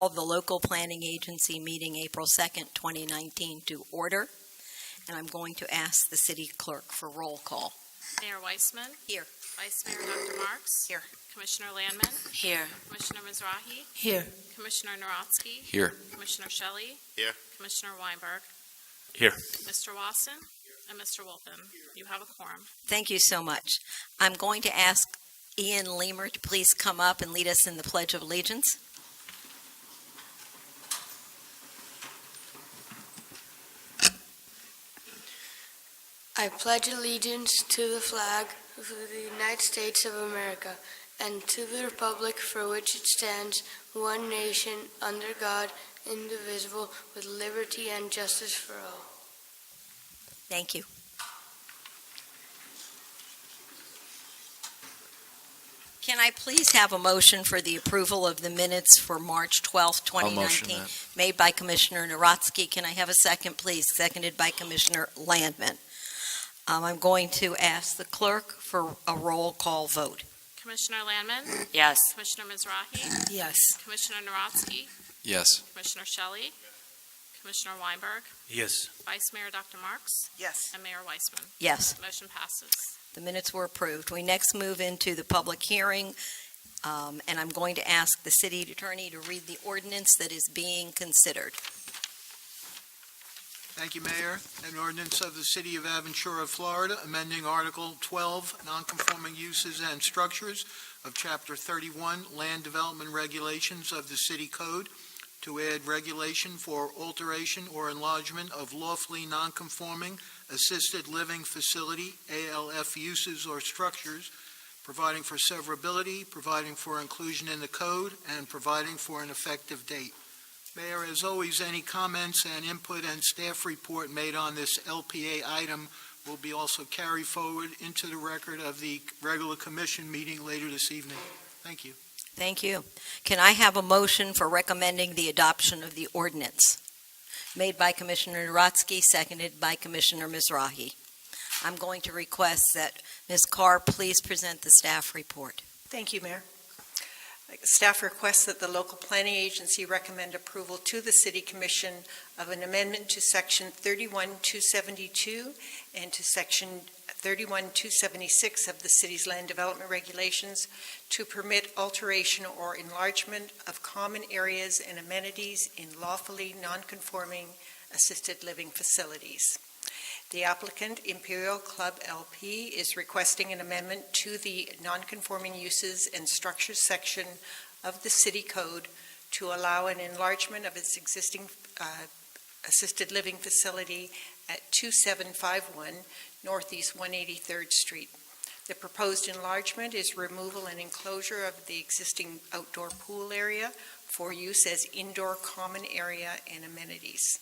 Call the local planning agency meeting April 2nd, 2019 to order, and I'm going to ask the city clerk for roll call. Mayor Weissman. Here. Vice Mayor Dr. Marks. Here. Commissioner Landman. Here. Commissioner Mizrahi. Here. Commissioner Narodsky. Here. Commissioner Shelley. Here. Commissioner Weinberg. Here. Mr. Wasson and Mr. Wolfen. You have a quorum. Thank you so much. I'm going to ask Ian Leamer to please come up and lead us in the Pledge of Allegiance. I pledge allegiance to the flag of the United States of America and to the republic for which it stands, one nation, under God, indivisible, with liberty and justice for all. Thank you. Can I please have a motion for the approval of the minutes for March 12th, 2019? Made by Commissioner Narodsky. Can I have a second, please? Seconded by Commissioner Landman. I'm going to ask the clerk for a roll call vote. Commissioner Landman. Yes. Commissioner Mizrahi. Yes. Commissioner Narodsky. Yes. Commissioner Shelley. Commissioner Weinberg. Yes. Vice Mayor Dr. Marks. Yes. And Mayor Weissman. Yes, Motion passes. the minutes were approved. We next move into the public hearing, and I'm going to ask the city attorney to read the ordinance that is being considered. Thank you, Mayor. An ordinance of the City of Aventura, Florida, amending Article 12, Nonconforming Uses and Structures of Chapter 31, Land Development Regulations of the City Code, to add regulation for alteration or enlargement of lawfully nonconforming assisted living facility, ALF uses or structures, providing for severability, providing for inclusion in the code, and providing for an effective date. Mayor, as always, any comments and input and staff report made on this LPA item will be also carried forward into the record of the regular commission meeting later this evening. Thank you. Thank you. Can I have a motion for recommending the adoption of the ordinance? Made by Commissioner Narodsky, seconded by Commissioner Mizrahi. I'm going to request that Ms. Carr please present the staff report. Thank you, Mayor. Staff requests that the local planning agency recommend approval to the City Commission of an amendment to Section 31-272 and to Section 31-276 of the city's land development regulations to permit alteration or enlargement of common areas and amenities in lawfully non-conforming assisted living facilities. The applicant, Imperial Club LP, is requesting an amendment to the non-conforming uses and structures section of the City Code to allow an enlargement of its existing assisted living facility at 2751 Northeast 183rd Street. The proposed enlargement is removal and enclosure of the existing outdoor pool area for use as indoor common area and amenities.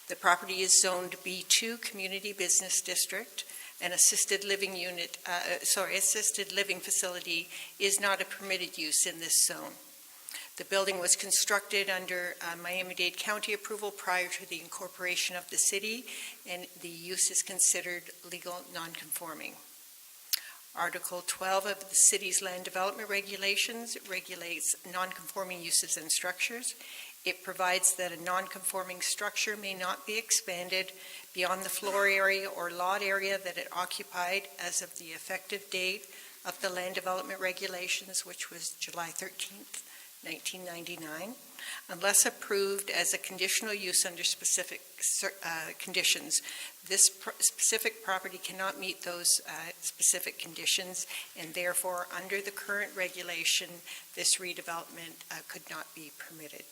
The property is zoned B2 Community Business District. An assisted living facility is not a permitted use in this zone. The building was constructed under Miami-Dade County approval prior to the incorporation of the city, and the use is considered legal nonconforming. Article 12 of the city's land development regulations regulates nonconforming uses and structures. It provides that a non-conforming structure may not be expanded beyond the floor area or lot area that it occupied as of the effective date of the land development regulations, which was July 13th, 1999, unless approved as a conditional use under specific conditions. This specific property cannot meet those specific conditions, and therefore, under the current regulation, this redevelopment could not be permitted.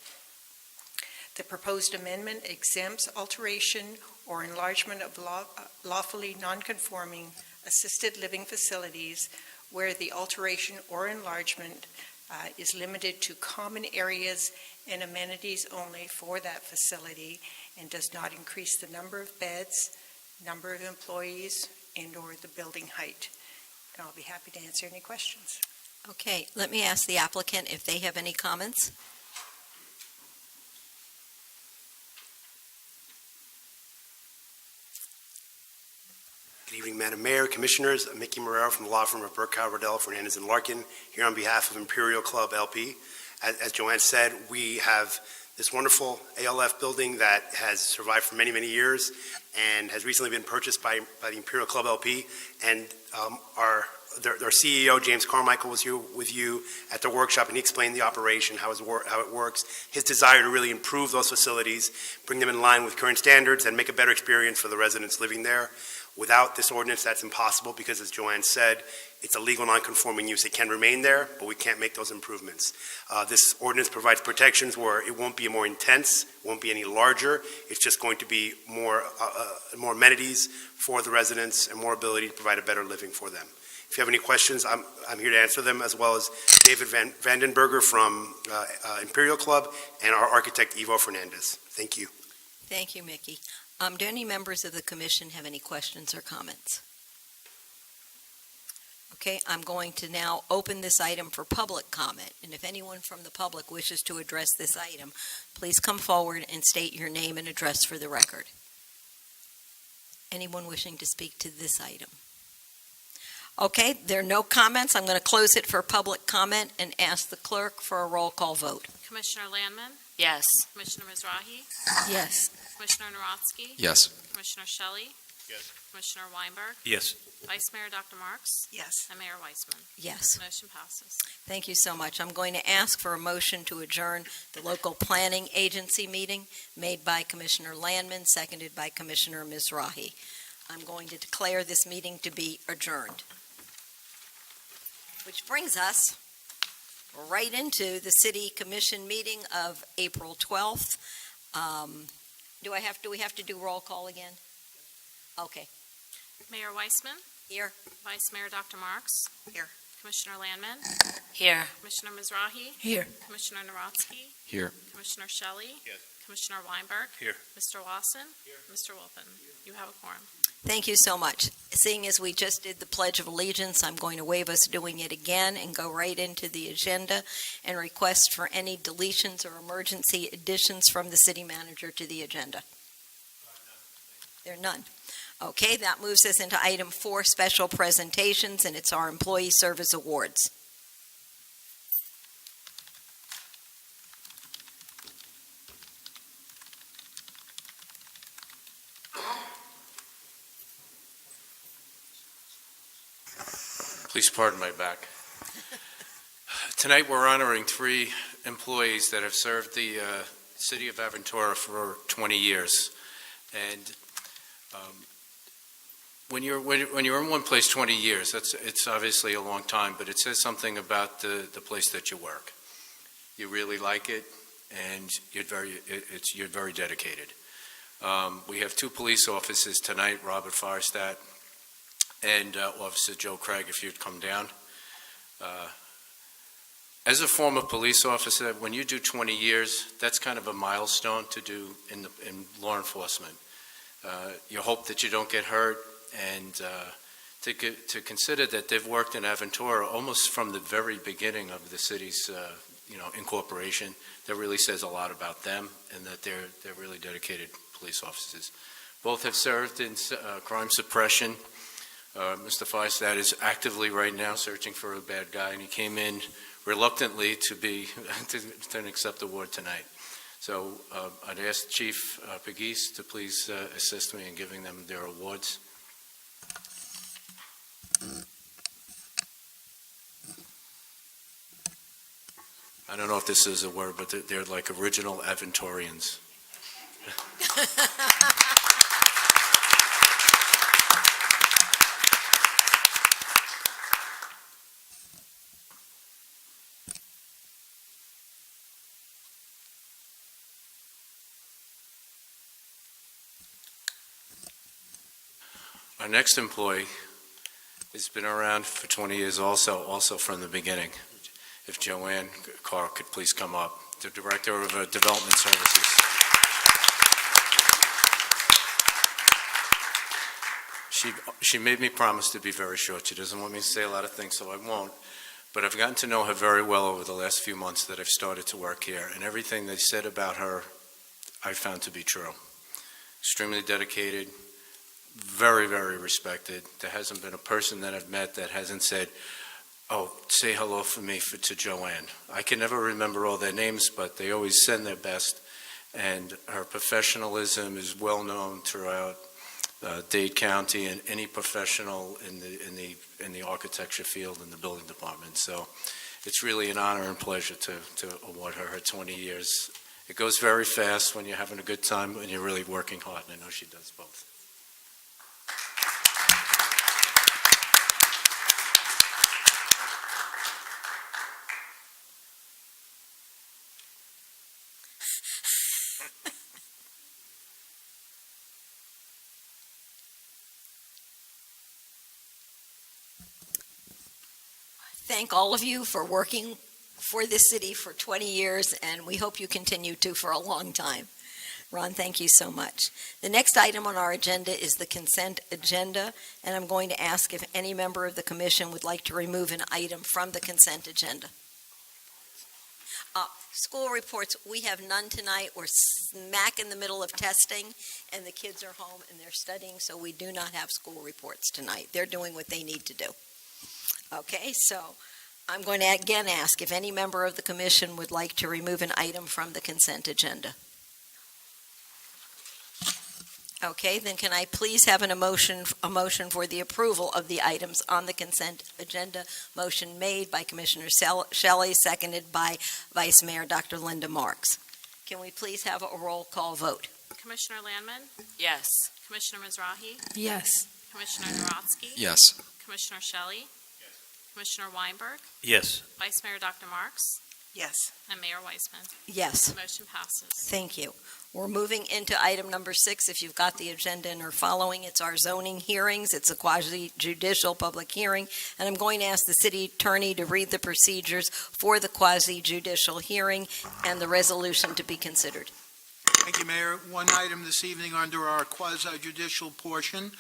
The proposed amendment exempts alteration or enlargement of lawfully nonconforming assisted living facilities where the alteration or enlargement is limited to common areas and amenities only for that facility and does not increase the number of beds, number of employees, and or the building height. And I'll be happy to answer any questions. Okay, let me ask the applicant if they have any comments. Good evening, Madam Mayor, Commissioners. I'm Mickey Morero from the law firm of Burkow, Riddell, Fernandez & Larkin, here on behalf of Imperial Club LP. As Joanne said, we have this wonderful ALF building that has survived for many, many years and has recently been purchased by the Imperial Club LP. And their CEO, James Carmichael, was here with you at the workshop, and he explained the operation, how it works, his desire to really improve those facilities, bring them in line with current standards, and make a better experience for the residents living there. Without this ordinance, that's impossible because, as Joanne said, it's a legal non-conforming use. It can remain there, but we can't make those improvements. This ordinance provides protections where it won't be more intense, won't be any larger. It's just going to be more amenities for the residents and more ability to provide a better living for them. If you have any questions, I'm here to answer them, as well as David Vandenberger from Imperial Club and our architect, Ivo Fernandez. Thank you. Thank you, Mickey. Do any members of the commission have any questions or comments? Okay, I'm going to now open this item for public comment, and if anyone from the public wishes to address this item, please come forward and state your name and address for the record. Anyone wishing to speak to this item? Okay, there are no comments. I'm going to close it for public comment and ask the clerk for a roll call vote. Commissioner Landman? Yes. Commissioner Mizrahi? Yes. Commissioner Narotsky? Yes. Commissioner Shelley? Yes. Commissioner Weinberg? Yes. Vice Mayor Dr. Marks? Yes. And Mayor Weisman? Yes. Motion passes. Thank you so much. I'm going to ask for a motion to adjourn the local planning agency meeting made by Commissioner Landman, seconded by Commissioner Mizrahi. I'm going to declare this meeting to be adjourned. Which brings us right into the City Commission meeting of April 12th. Do we have to do roll call again? Okay. Mayor Weisman? Here. Vice Mayor Dr. Marks? Here. Commissioner Landman? Here. Commissioner Mizrahi? Here. Commissioner Narotsky? Here. Commissioner Shelley? Yes. Commissioner Weinberg? Here. Mr. Lawson? Here. Mr. Wolfen? You have a quorum. Thank you so much. Seeing as we just did the Pledge of Allegiance, I'm going to waive us doing it again and go right into the agenda and request for any deletions or emergency additions from the city manager to the agenda. There are none. Okay, that moves us into item 4, special presentations, and it's our Employee Service Awards. Please pardon my back. Tonight we're honoring 3 employees that have served the city of Aventura for 20 years. And when you're in one place 20 years, it's obviously a long time, but it says something about the place that you work. You really like it, and you're very dedicated. We have 2 police officers tonight, Robert Firestadt and Officer Joe Craig, if you'd come down. As a former police officer, when you do 20 years, that's kind of a milestone to do in law enforcement. You hope that you don't get hurt, and to consider that they've worked in Aventura almost from the very beginning of the city's incorporation, that really says a lot about them, and that they're really dedicated police officers. Both have served in crime suppression. Mr. Feistad is actively right now searching for a bad guy, and he came in reluctantly to accept the award tonight. So I'd ask Chief Pegues to please assist me in giving them their awards. I don't know if this is a word, but they're like original Aventurians. Our next employee has been around for 20 years also from the beginning. If Joanne Carr could please come up, the Director of Development Services. She made me promise to be very short. She doesn't want me to say a lot of things, so I won't. But I've gotten to know her very well over the last few months that I've started to work here, and everything they said about her, I found to be true. Extremely dedicated, very, very respected. There hasn't been a person that I've met that hasn't said, Oh, say hello for me to Joanne. I can never remember all their names, but they always send their best, and her professionalism is well known throughout Dade County and any professional in the architecture field in the building department. So it's really an honor and pleasure to award her 20 years. It goes very fast when you're having a good time and you're really working hard, and I know she does both. Thank all of you for working for this city for 20 years, and we hope you continue to for a long time. Ron, thank you so much. The next item on our agenda is the consent agenda, and I'm going to ask if any member of the commission would like to remove an item from the consent agenda. School reports, we have none tonight. We're smack in the middle of testing, and the kids are home and they're studying, so we do not have school reports tonight. They're doing what they need to do. Okay, so I'm going to again ask if any member of the commission would like to remove an item from the consent agenda. Okay, then can I please have a motion for the approval of the items on the consent agenda? Motion made by Commissioner Shelley, seconded by Vice Mayor Dr. Linda Marks. Can we please have a roll call vote? Commissioner Landman, Yes. Commissioner Mizrahi, Yes. Commissioner Narodsky, Yes. Commissioner Shelley, Commissioner Weinberg, Yes. Vice Mayor Dr. Marks, Yes. and Mayor Weisman. Yes. Motion passes. Thank you. We're moving into item number 6. If you've got the agenda and are following, it's our zoning hearings. It's a quasi-judicial public hearing, and I'm going to ask the city attorney to read the procedures for the quasi-judicial hearing and the resolution to be considered. Thank you, Mayor. One item this evening under our quasi-judicial portion,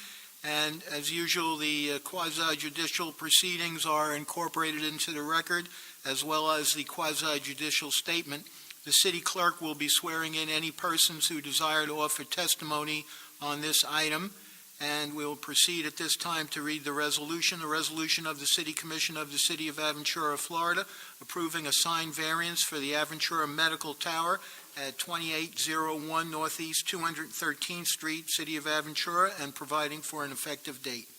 and as usual, the quasi-judicial proceedings are incorporated into the record, as well as the quasi-judicial statement. The city clerk will be swearing in any persons who desire to offer testimony on this item, and we'll proceed at this time to read the resolution of the City Commission of the City of Aventura, Florida, approving a sign variance for the Aventura Medical Tower at 2801 Northeast 213th Street, City of Aventura, and providing for an effective date.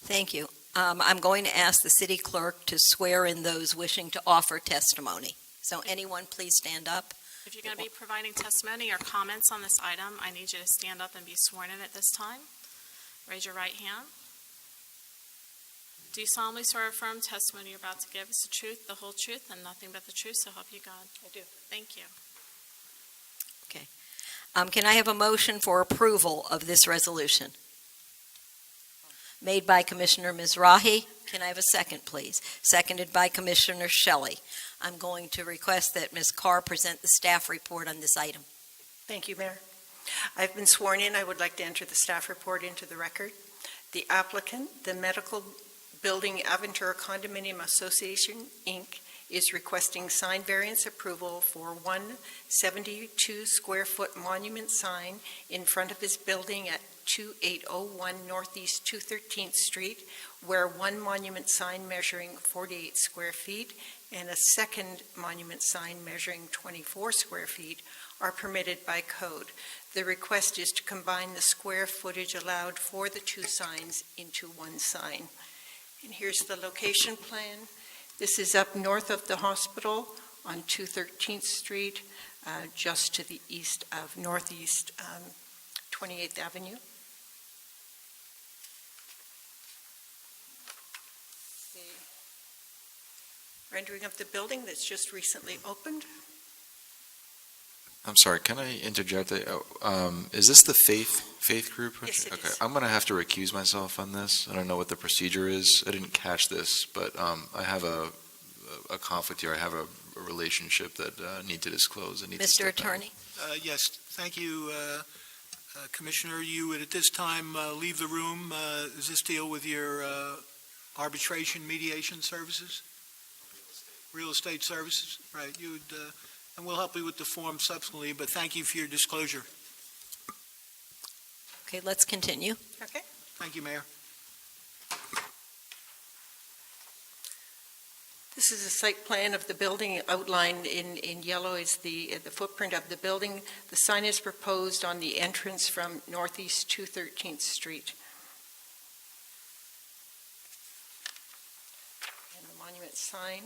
Thank you. I'm going to ask the city clerk to swear in those wishing to offer testimony. So anyone, please stand up. If you're going to be providing testimony or comments on this item, I need you to stand up and be sworn in at this time. Raise your right hand. Do you solemnly swear or affirm testimony you're about to give is the truth, the whole truth, and nothing but the truth, so help you God? I do. Thank you. Can I have a motion for approval of this resolution? Made by Commissioner Mizrahi. Can I have a second, please? Seconded by Commissioner Shelley. I'm going to request that Ms. Carr present the staff report on this item. Thank you, Mayor. I've been sworn in. I would like to enter the staff report into the record. The applicant, the Medical Building Aventura Condominium Association, Inc., is requesting sign variance approval for 172-square-foot monument sign in front of his building at 2801 Northeast 213th Street, where one monument sign measuring 48 square feet and a second monument sign measuring 24 square feet are permitted by code. The request is to combine the square footage allowed for the two signs into one sign. And here's the location plan. This is up north of the hospital on 213th Street, just to the east of Northeast 28th Avenue. The rendering of the building that's just recently opened. I'm sorry, can I interject? Is this the faith group? Yes, it Okay, is. I'm going to have to recuse myself on this. I don't know what the procedure is. I didn't catch this, but I have a conflict here. I have a relationship that I need to disclose. I need to Mr. step down. Attorney? Yes, thank you, Commissioner. You would at this time leave the room. Does this deal with your arbitration mediation services? Real estate services? Right. You would, and we'll help you with the form subsequently, but thank you for your disclosure. Okay, let's continue. Okay. Thank you, Mayor. This is a site plan of the building. Outlined in yellow is the footprint of the building. The sign is proposed on the entrance from northeast 213th Street. And the monument sign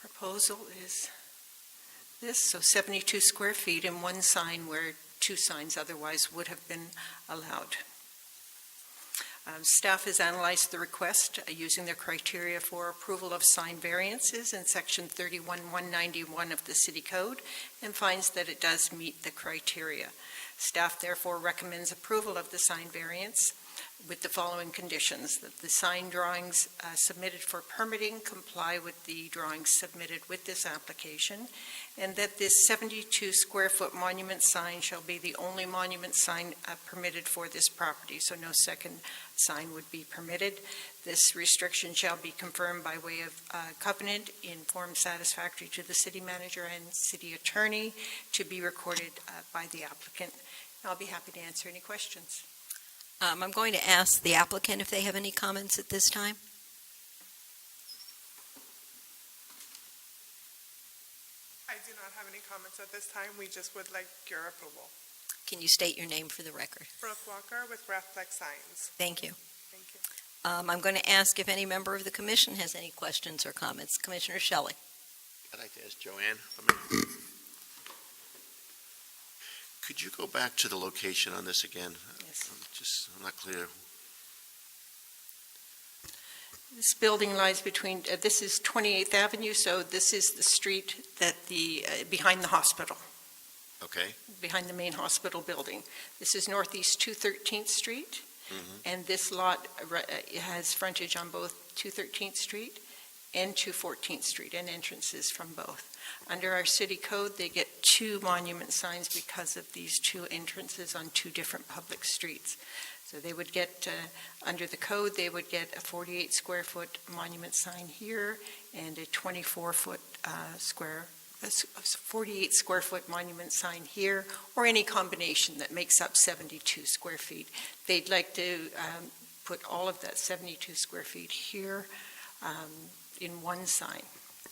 proposal is this, so 72 square feet and one sign where two signs otherwise would have been allowed. Staff has analyzed the request using the criteria for approval of sign variances in Section 31-191 of the City Code and finds that it does meet the criteria. Staff therefore recommends approval of the sign variance with the following conditions: that the sign drawings submitted for permitting comply with the drawings submitted with this application, and that this 72 square foot monument sign shall be the only monument sign permitted for this property, so no second sign would be permitted. This restriction shall be confirmed by way of covenant in form satisfactory to the city manager and city attorney to be recorded by the applicant. I'll be happy to answer any questions. I'm going to ask the applicant if they have any comments at this time. I do not have any comments at this time. We just would like your approval. Can you state your name for the record? Brooke Walker with Rathflex Signs. Thank you. Thank you. I'm going to ask if any member of the commission has any questions or comments. Commissioner Shelley. I'd like to ask Joanne, a minute. Could you go back to the location on this again? Yes. I'm not clear. This building lies between, this is 28th Avenue, so this is the street that behind the hospital, Okay. behind the main hospital building. This is northeast 213th Street, Mhm. and this lot has frontage on both 213th Street and 214th Street, and entrances from both. Under our city code, they get two monument signs because of these two entrances on two different public streets. So they would get, under the code, they would get a 48 square foot monument sign here and a 24-foot 48 square foot monument sign here, or any combination that makes up 72 square feet. They'd like to put all of that 72 square feet here in one sign.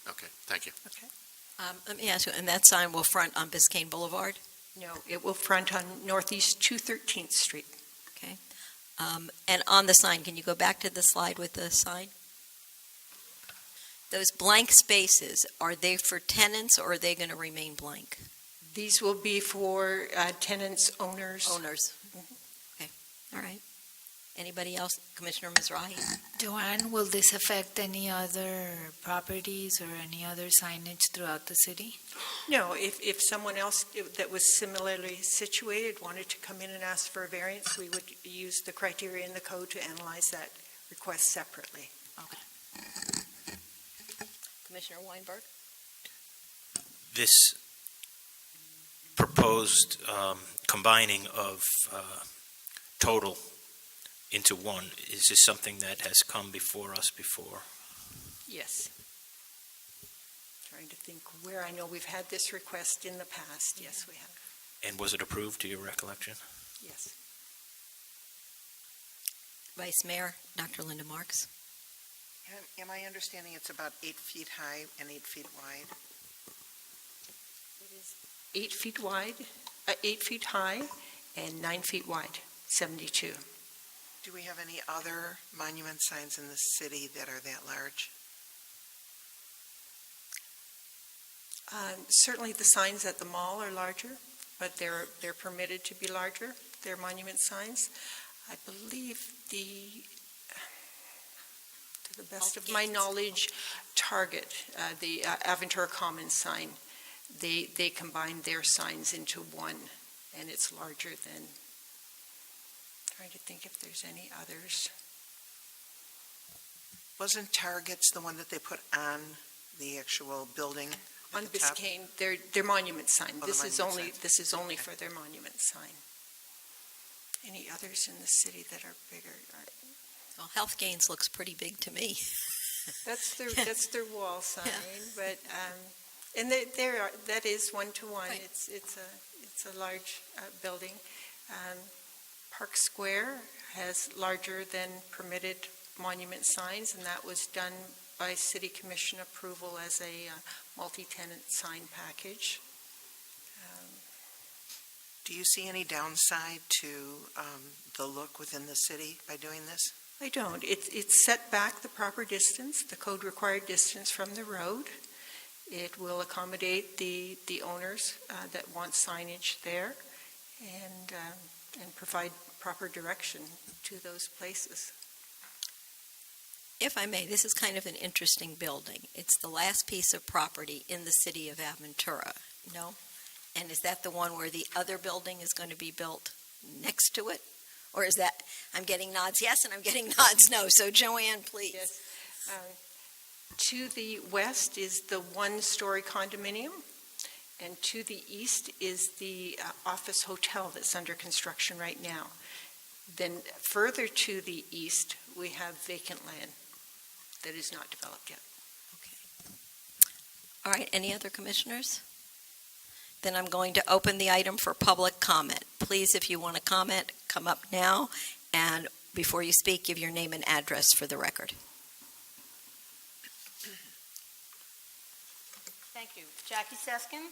Okay, thank you. Let me ask you, and that sign will front on Biscayne Boulevard? No, it will front on northeast 213th Street. Okay. And on the sign, can you go back to the slide with the sign? Those blank spaces, are they for tenants or are they going to remain blank? These will be for tenants, owners. Owners. Okay, all right. Anybody else? Commissioner Mizrahi? Joanne, will this affect any other properties or any other signage throughout the city? No, if someone else that was similarly situated wanted to come in and ask for a variance, we would use the criteria in the code to analyze that request separately. Okay. Commissioner Weinberg? This proposed combining of total into one, is this something that has come before us before? Yes. Trying to think where. I know we've had this request in the past. Yes, we have. And was it approved to your recollection? Yes. Vice Mayor, Dr. Linda Marks? Am I understanding it's about 8 feet high and 8 feet wide? It is 8 feet wide, 8 feet high, and 9 feet wide, 72. Do we have any other monument signs in the city that are that large? Certainly the signs at the mall are larger, but they're permitted to be larger. They're monument signs. I believe to the best of my knowledge, Target, the Aventura Commons sign, they combine their signs into one, and it's larger than, trying to think if there's any others. Wasn't Target's the one that they put on the actual building? On Biscayne, their monument sign. Oh, This the is monument only, sign. this is only Okay. for their monument sign. Any others in the city that are bigger? Well, Health Gains looks pretty big to me. That's their wall sign, but, and that is one-to-one. Right. It's a large building. Park Square has larger than permitted monument signs, and that was done by city commission approval as a multi-tenant sign package. Do you see any downside to the look within the city by doing this? I don't. It's set back the proper distance, the code required distance from the road. It will accommodate the owners that want signage there and provide proper direction to those places. If I may, this is kind of an interesting building. It's the last piece of property in the city of Aventura, no? And is that the one where the other building is going to be built next to it? Or is that, I'm getting nods yes and I'm getting nods no. So Joanne, please. Yes. To the west is the one-story condominium, and to the east is the office hotel that's under construction right now. Then further to the east, we have vacant land that is not developed yet. Okay. All right, any other commissioners? Then I'm going to open the item for public comment. Please, if you want to comment, come up now, and before you speak, give your name and address for the record. Thank you. Jackie Seskin,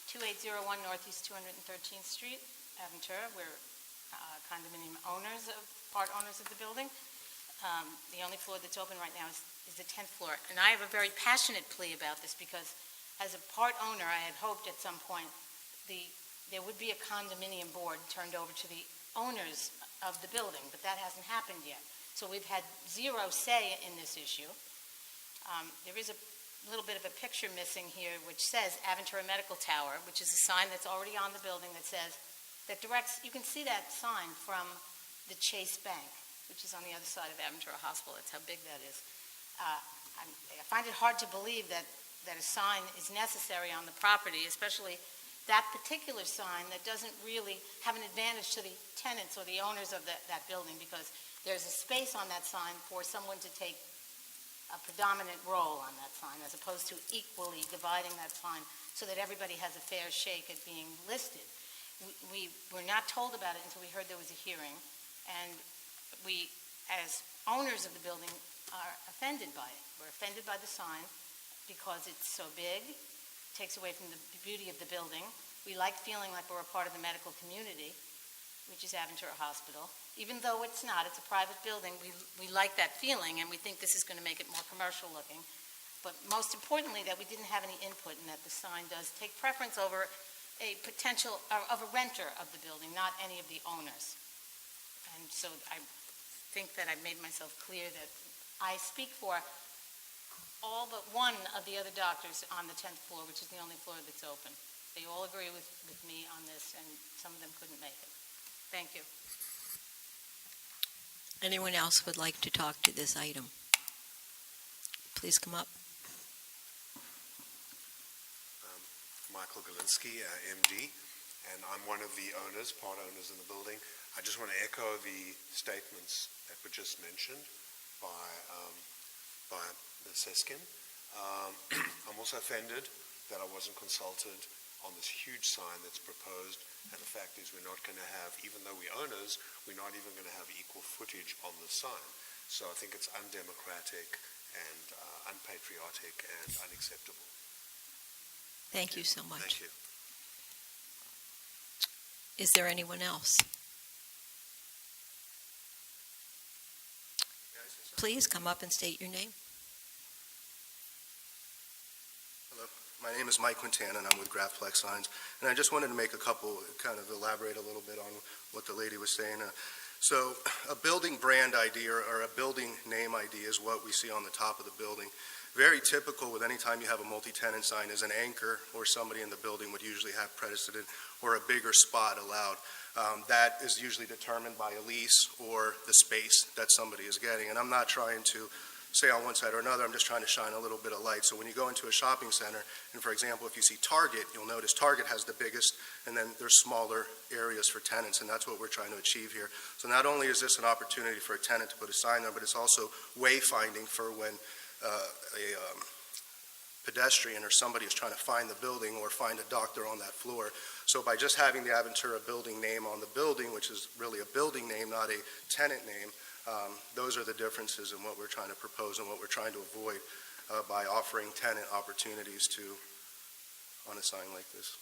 2801 Northeast 213th Street, Aventura. We're condominium owners, part owners of the building. The only floor that's open right now is the 10th floor. And I have a very passionate plea about this because as a part owner, I had hoped at some point there would be a condominium board turned over to the owners of the building, but that hasn't happened yet. So we've had zero say in this issue. There is a little bit of a picture missing here which says Aventura Medical Tower, which is a sign that's already on the building that says, that directs, you can see that sign from the Chase Bank, which is on the other side of Aventura Hospital. That's how big that is. I find it hard to believe that a sign is necessary on the property, especially that particular sign that doesn't really have an advantage to the tenants or the owners of that building, because there's a space on that sign for someone to take a predominant role on that sign, as opposed to equally dividing that sign so that everybody has a fair shake at being listed. We were not told about it until we heard there was a hearing, and we, as owners of the building, are offended by it. We're offended by the sign because it's so big, takes away from the beauty of the building. We like feeling like we're a part of the medical community, which is Aventura Hospital. Even though it's not, it's a private building, we like that feeling, and we think this is going to make it more commercial looking. But most importantly, that we didn't have any input, and that the sign does take preference over a potential, of a renter of the building, not any of the owners. And so I think that I've made myself clear that I speak for all but one of the other doctors on the 10th floor, which is the only floor that's open. They all agree with me on this, and some of them couldn't make it. Thank you. Anyone else would like to talk to this item? Please come up. Michael Galinsky, MD, and I'm one of the owners, part owners in the building. I just want to echo the statements that were just mentioned by Ms. Seskin. I'm also offended that I wasn't consulted on this huge sign that's proposed, and the fact is we're not going to have, even though we're owners, we're not even going to have equal footage on the sign. So I think it's undemocratic and unpatriotic and unacceptable. Thank you so much. Thank you. Is there anyone else? Please come up and state your name. Hello, my name is Mike Quintana, and I'm with Grapflex Signs. And I just wanted to make a couple, kind of elaborate a little bit on what the lady was saying. So a building brand idea or a building name idea is what we see on the top of the building. Very typical with any time you have a multi-tenant sign is an anchor or somebody in the building would usually have precedent or a bigger spot allowed. That is usually determined by a lease or the space that somebody is getting. And I'm not trying to say on one side or another, I'm just trying to shine a little bit of light. So when you go into a shopping center, and for example, if you see Target, you'll notice Target has the biggest, and then there's smaller areas for tenants, and that's what we're trying to achieve here. So not only is this an opportunity for a tenant to put a sign there, but it's also wayfinding for when a pedestrian or somebody is trying to find the building or find a doctor on that floor. So by just having the Aventura building name on the building, which is really a building name, not a tenant name, those are the differences in what we're trying to propose and what we're trying to avoid. by offering tenant opportunities on a sign like this.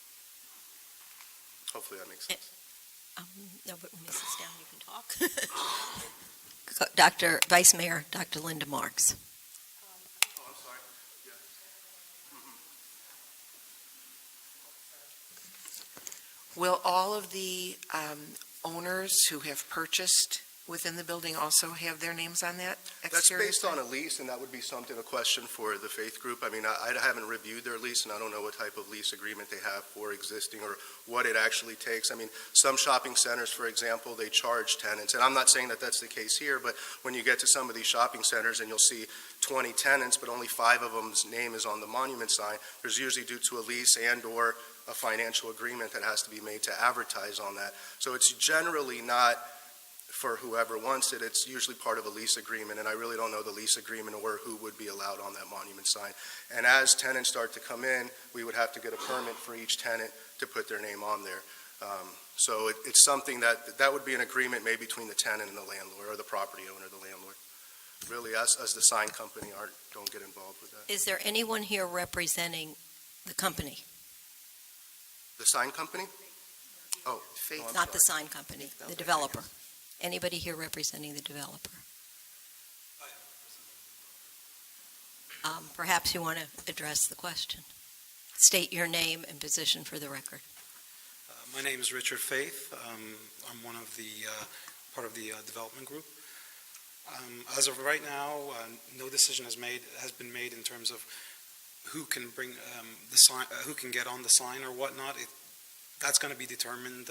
Hopefully that makes sense. No, but when Mrs. Down, you can talk. Dr. Vice Mayor, Dr. Linda Marks. Oh, I'm sorry. Will all of the owners who have purchased within the building also have their names on that That's exterior based sign? on a lease, and that would be a question for the faith group. I mean, I haven't reviewed their lease, and I don't know what type of lease agreement they have for existing or what it actually takes. I mean, some shopping centers, for example, they charge tenants, and I'm not saying that that's the case here, but when you get to some of these shopping centers and you'll see 20 tenants, but only 5 of them's name is on the monument sign, there's usually due to a lease and/or a financial agreement that has to be made to advertise on that. So it's generally not for whoever wants it. It's usually part of a lease agreement, and I really don't know the lease agreement or who would be allowed on that monument sign. And as tenants start to come in, we would have to get a permit for each tenant to put their name on there. So it's something that would be an agreement made between the tenant and the landlord, or the property owner, the landlord. Really, us as the sign company don't get involved with that. Is there anyone here representing the company? The sign company? Oh, I'm Not the sorry. sign company, the developer. Anybody here representing the developer? Perhaps you want to address the question. State your name and position for the record. My name is Richard Faith. I'm one of the part of the development group. As of right now, no decision has been made in terms of who can bring the sign, who can get on the sign or whatnot. That's going to be determined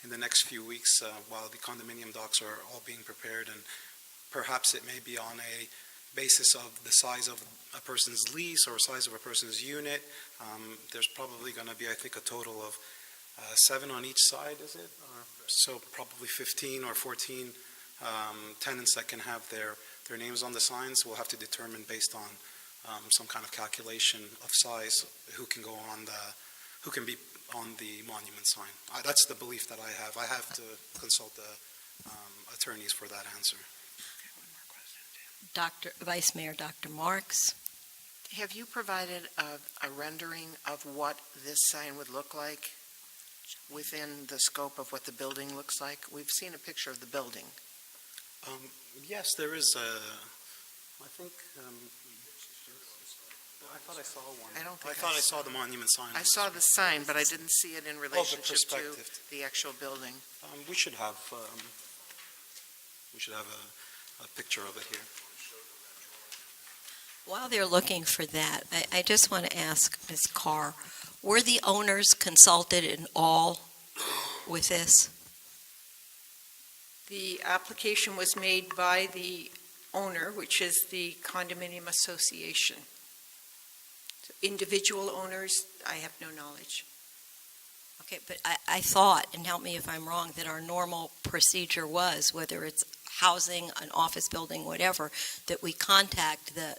in the next few weeks while the condominium docs are all being prepared, and perhaps it may be on a basis of the size of a person's lease or size of a person's unit. There's probably going to be, I think, a total of 7 on each side, is it? So probably 15 or 14 tenants that can have their names on the signs. We'll have to determine based on some kind of calculation of size who can go on who can be on the monument sign. That's the belief that I have. I have to consult the attorneys for that answer. Vice Mayor Dr. Marks. Have you provided a rendering of what this sign would look like within the scope of what the building looks like? We've seen a picture of the building. Yes, there is I think, I thought I saw one. I thought I saw the monument sign. I saw the sign, but I didn't see it in relationship to perspective. the actual building. We should have a picture of it here. While they're looking for that, I just want to ask Ms. Carr, were the owners consulted in all with this? The application was made by the owner, which is the condominium association. So individual owners, I have no knowledge. Okay, but I thought, and help me if I'm wrong, that our normal procedure was, whether it's housing, an office building, whatever, that we contact the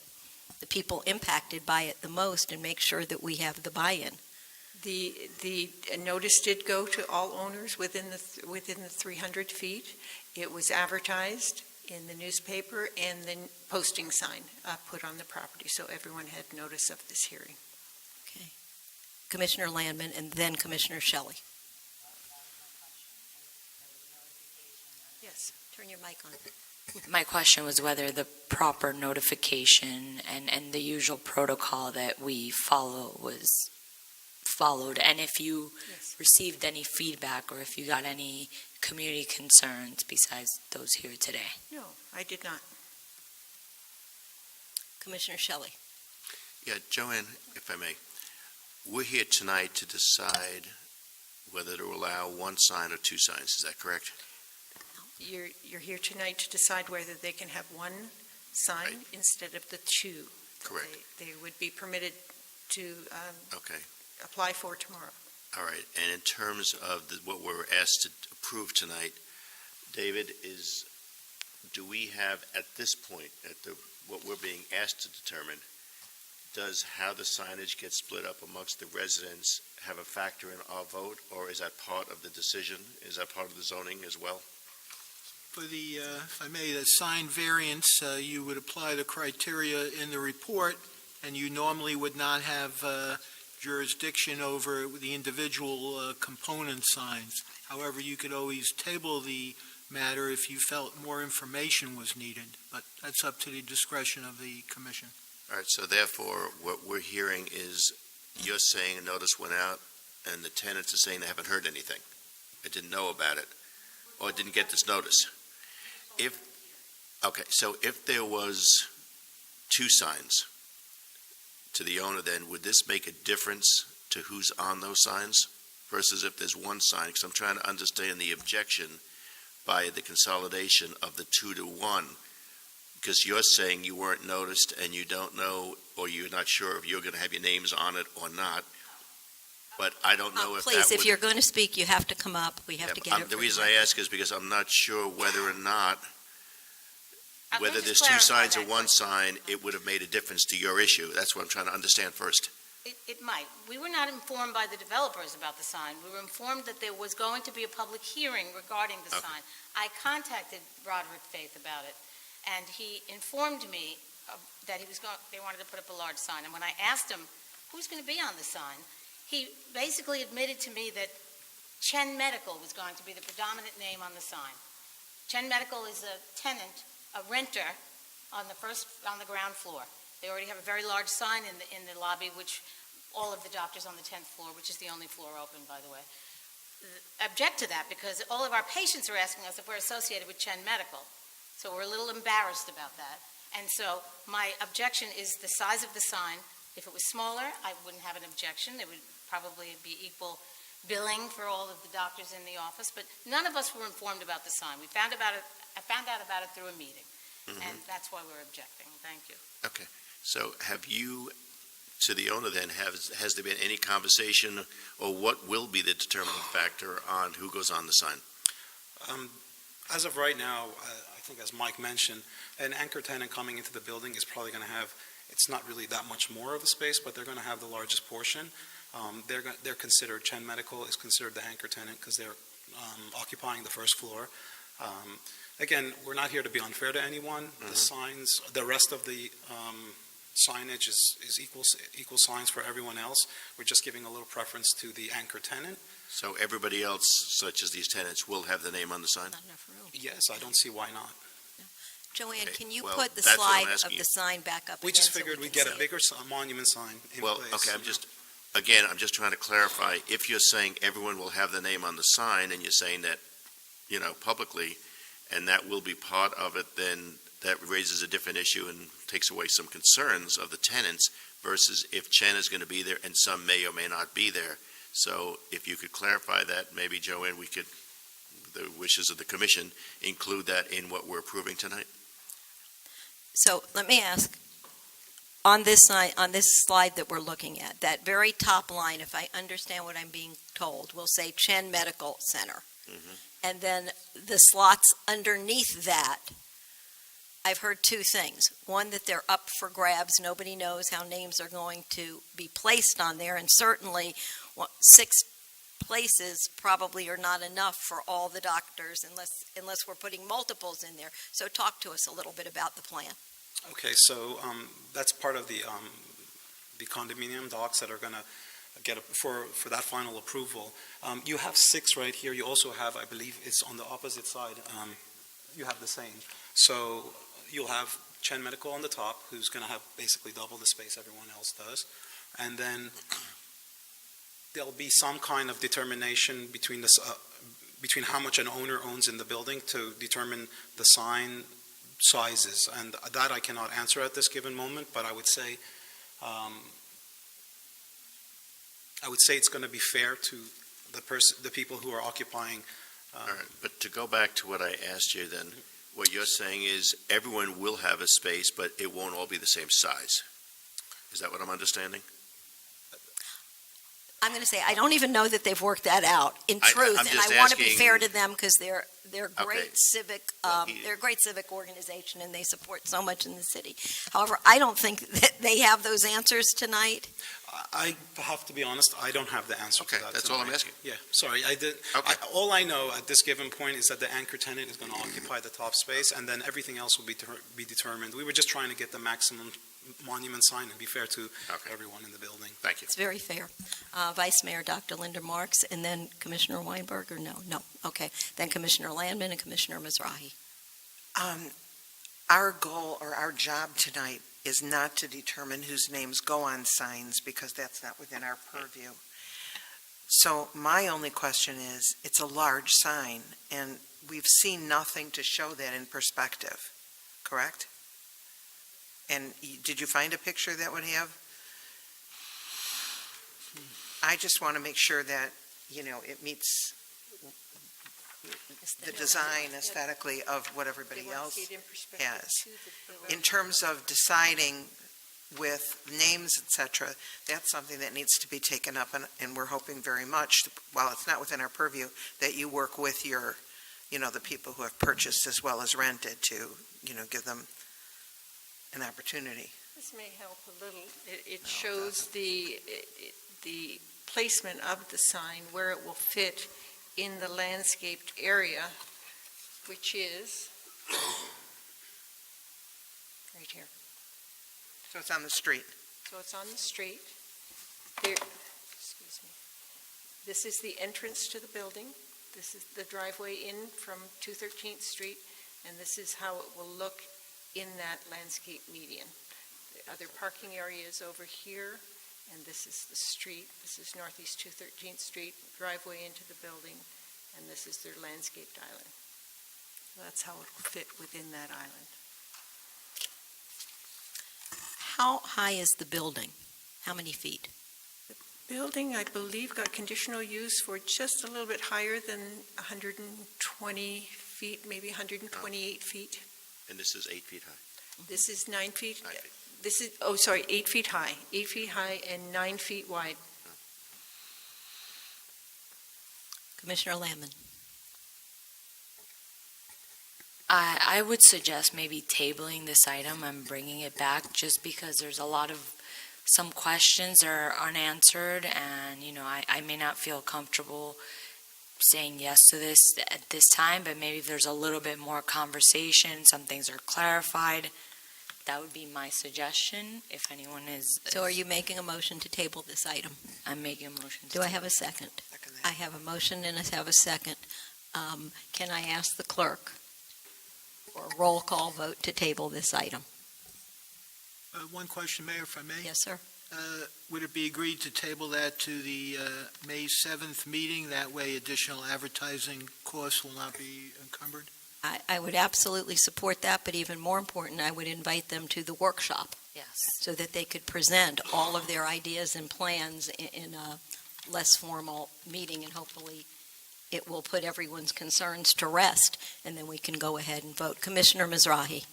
people impacted by it the most and make sure that we have the buy-in. The notice did go to all owners within the 300 feet. It was advertised in the newspaper and the posting sign put on the property, so everyone had notice of this hearing. Okay. Commissioner Landman and then Commissioner Shelley. Yes, turn your mic on. My question was whether the proper notification and the usual protocol that we follow was followed, and if you received any feedback or if you got any community concerns besides those here today. No, I did not. Commissioner Shelley. Yeah, Joanne, if I may, we're here tonight to decide whether to allow one sign or 2 signs. Is that correct? You're here tonight to decide whether they can have one sign instead of the 2. Correct. They would be permitted to Okay. apply for tomorrow. All right. And in terms of what we're asked to approve tonight, David, do we have at this point, what we're being asked to determine, does how the signage gets split up amongst the residents have a factor in our vote, or is that part of the decision? Is that part of the zoning as well? For if I may, the sign variance, you would apply the criteria in the report and you normally would not have jurisdiction over the individual component signs. However, you could always table the matter if you felt more information was needed, but that's up to the discretion of the commission. All right, so therefore, what we're hearing is you're saying a notice went out, and the tenants are saying they haven't heard anything. I didn't know about it, or didn't get this notice. So if there was 2 signs to the owner, then would this make a difference to who's on those signs versus if there's 1 sign? Because I'm trying to understand the objection by the consolidation of the 2 to 1, because you're saying you weren't noticed and you don't know, or you're not sure if you're going to have your names on it or not. But I don't know if that would... Please, if you're going to speak, you have to come up. We have to get it. The reason I ask is because I'm not sure whether or not, Let me whether just there's 2 clarify signs or that 1 sign, it would have made a difference to your issue. That's what I'm trying to understand first. It might. We were not informed by the developers about the sign. We were informed that there was going to be a public hearing regarding the Okay. sign. I contacted Roderick Faith about it, and he informed me that they wanted to put up a large sign. And when I asked him who's going to be on the sign, he basically admitted to me that Chen Medical was going to be the predominant name on the sign. Chen Medical is a tenant, a renter on the ground floor. They already have a very large sign in the lobby, which all of the doctors on the 10th floor, which is the only floor open, by the way, object to that because all of our patients are asking us if we're associated with Chen Medical. So we're a little embarrassed about that. And so my objection is the size of the sign. If it was smaller, I wouldn't have an objection. It would probably be equal billing for all of the doctors in the office, but none of us were informed about the sign. I found out about it through a meeting, and that's why we're objecting. Thank you. Okay. So have you, to the owner then, has there been any conversation, or what will be the determining factor on who goes on the sign? As of right now, I think as Mike mentioned, an anchor tenant coming into the building is probably going to have, it's not really that much more of a space, but they're going to have the largest portion. They're considered, Chen Medical is considered the anchor tenant because they're occupying the first floor. Again, we're not here to be unfair to anyone. The signs, the rest of the signage is equal signs for everyone else. We're just giving a little preference to the anchor tenant. So everybody else, such as these tenants, will have the name on the sign? Not enough room. Yes, I don't see why not. Joanne, Okay, can you well, put the that's what I'm slide asking of you. the sign back up We again just so figured can we'd get see a it? bigger monument sign in Well, place. okay, I'm just trying to clarify, if you're saying everyone will have the name on the sign, and you're saying that, publicly, and that will be part of it, then that raises a different issue and takes away some concerns of the tenants versus if Chen is going to be there and some may or may not be there. So if you could clarify that, maybe, Joanne, we could, the wishes of the commission, include that in what we're approving tonight? So let me ask, on this slide that we're looking at, that very top line, if I understand what I'm being told, will say Chen Medical Center. And then the slots underneath that, I've heard 2 things. One, that they're up for grabs. Nobody knows how names are going to be placed on there. And certainly 6 places probably are not enough for all the doctors unless we're putting multiples in there. So talk to us a little bit about the plan. Okay, so that's part of the condominium docs that are going to get for that final approval. You have 6 right here. You also have, I believe, it's on the opposite side. You have the same. So you'll have Chen Medical on the top, who's going to have basically double the space everyone else does, and then there'll be some kind of determination between how much an owner owns in the building to determine the sign sizes, and that I cannot answer at this given moment, but I would say it's going to be fair to the people who are occupying. All right, but to go back to what I asked you then, what you're saying is everyone will have a space, but it won't all be the same size. Is that what I'm understanding? I'm going to say, I don't even know that they've worked that out in truth, I'm and just I want to be asking- fair to them because they're great Okay. civic, Well, they're a great civic organization and they support so much in the city. However, I don't think that they have those answers tonight. I have to be honest, I don't have the answer Okay, to that. that's all I'm tonight. asking. Yeah, sorry, Okay. all I know at this given point is that the anchor tenant is going to occupy the top space, and then everything else will be determined. We were just trying to get the maximum monument sign and be fair to everyone in the building. Thank you. It's very fair. Vice Mayor Dr. Linda Marks, and then Commissioner Weinberg, or no? No, okay. Then Commissioner Landman and Commissioner Mizrahi. Our goal or our job tonight is not to determine whose names go on signs because that's not within our purview. So my only question is, it's a large sign and we've seen nothing to show that in perspective, correct? And did you find a picture that would have? I just want to make sure that, it meets the design aesthetically of what everybody else has. In terms of deciding with names, et cetera, that's something that needs to be taken up, and we're hoping very much, while it's not within our purview, that you work with your, the people who have purchased as well as rented to, give them an opportunity. This may help a little. It shows the placement of the sign, where it will fit in the landscaped area, which is right here. So it's on the street. So it's on the street. There, excuse me. This is the entrance to the building. This is the driveway in from 213th Street, and this is how it will look in that landscape median. The other parking area is over here, and this is the street. This is Northeast 213th Street, driveway into the building, and this is their landscaped island. So that's how it will fit within that island. How high is the building? How many feet? Building, I believe, got conditional use for just a little bit higher than 120 feet, maybe 128 feet. And this is 8 feet high. This is 9 feet. 9 feet. This is, 8 feet high. 8 feet high and 9 feet wide. Commissioner Landman. I would suggest maybe tabling this item and bringing it back just because there's a lot of, some questions are unanswered and, I may not feel comfortable saying yes to this at this time, but maybe if there's a little bit more conversation, some things are clarified, that would be my suggestion if anyone is. So are you making a motion to table this item? I'm making a motion. Do I have a second? I have a motion and I have a second. Can I ask the clerk for a roll call vote to table this item? One question, Mayor, if I may. Yes, sir. Would it be agreed to table that to the May 7th meeting? That way additional advertising costs will not be encumbered? I would absolutely support that, but even more important, I would invite them to the workshop Yes. so that they could present all of their ideas and plans in a less formal meeting, and hopefully it will put everyone's concerns to rest, and then we can go ahead and vote. Commissioner Mizrahi.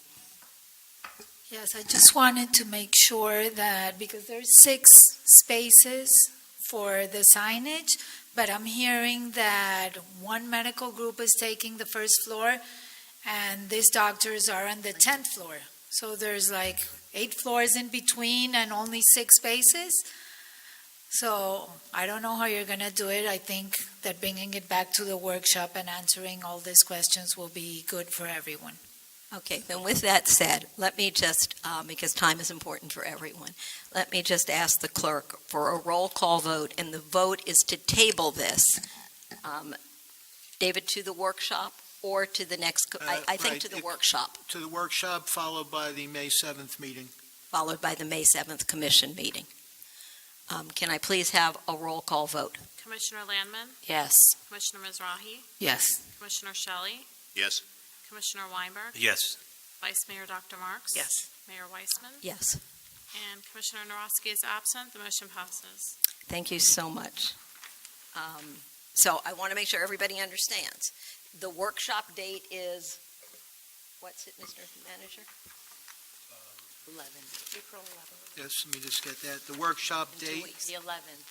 Yes, I just wanted to make sure that, because there's 6 spaces for the signage, but I'm hearing that one medical group is taking the first floor, and these doctors are on the 10th floor. So there's like 8 floors in between and only 6 spaces. So I don't know how you're going to do it. I think that bringing it back to the workshop and answering all these questions will be good for everyone. Okay, then with that said, let me just, because time is important for everyone, let me just ask the clerk for a roll call vote, and the vote is to table this. David, to the workshop or to the next, I think Right. to the workshop, To the workshop, followed by the May 7th meeting. followed by the May 7th commission meeting. Can I please have a roll call vote? Commissioner Landman, Yes. Commissioner Mizrahi, Yes. Commissioner Shelley, Yes. Commissioner Weinberg, Yes. Vice Mayor Dr. Marks. Yes. Mayor Weissman. Yes. And Commissioner Narosky is absent. The motion passes. Thank you so much. So I want to make sure everybody understands. The workshop date is, what's it, Mr. Manager? 11. April 11th. Yes, let me just get that. The workshop In 2 date, weeks. The 11th.